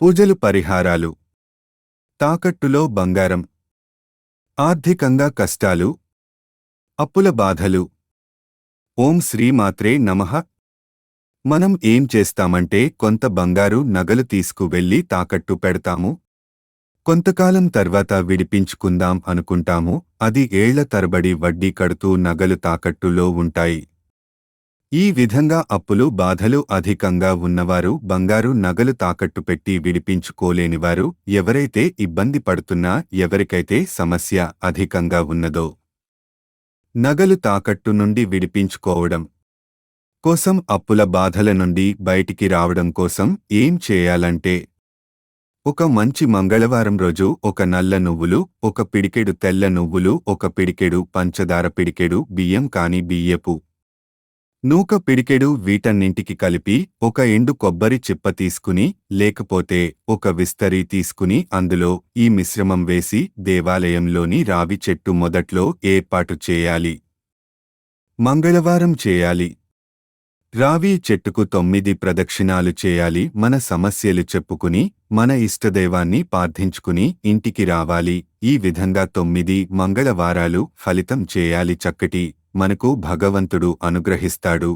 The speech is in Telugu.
పూజలు పరిహారాలు. తాకట్టులో బంగారం. ఆర్థికంగా కష్టాలు. అప్పుల బాధలు. ఓం శ్రీమాత్రే నమః. మనం ఏం చేస్తామంటే కొంత బంగారు నగలు తీసుకువెళ్ళి తాకట్టు పెడతాము. కొంతకాలం తర్వాత విడిపించుకుందాం అనుకుంటాము. అది ఏళ్ల తరబడి వడ్డీ కడుతూ నగలు తాకట్టులో ఉంటాయి. ఈ విధంగా అప్పులు బాధలు అధికంగా ఉన్నవారు బంగారు నగలు తాకట్టు పెట్టి విడిపించుకోలేనివారు ఎవరైతే ఇబ్బంది పడుతున్నా ఎవరికైతే సమస్య అధికంగా ఉన్నదో నగలు తాకట్టు నుండి విడిపించుకోవడం కోసం అప్పుల బాధల నుండి బయటికి రావడం కోసం ఏం చేయాలంటే ఒక మంచి మంగళవారం రోజు ఒక నల్ల నువ్వులు, ఒక పిడికెడు తెల్ల నువ్వులు, ఒక పిడికెడు పంచదార, పిడికెడు బియ్యం కాని బియ్యపు నూక పిడికెడు వీటన్నింటికి కలిపి ఒక ఎండు కొబ్బరి చిప్ప తీసుకుని లేకపోతే ఒక విస్తరి తీసుకుని అందులో ఈ మిశ్రమం వేసి దేవాలయంలోని రావి చెట్టు మొదట్లో ఏర్పాటు చేయాలి. మంగళవారం చేయాలి. రావి చెట్టుకు 9 ప్రదక్షిణాలు చేయాలి. మన సమస్యలు చెప్పుకుని మన ఇష్టదైవాన్ని ప్రార్థించుకుని ఇంటికి రావాలి. ఈ విధంగా 9 మంగళవారాలు ఫలితం చేయాలి. చక్కటి మనకు భగవంతుడు అనుగ్రహిస్తాడు.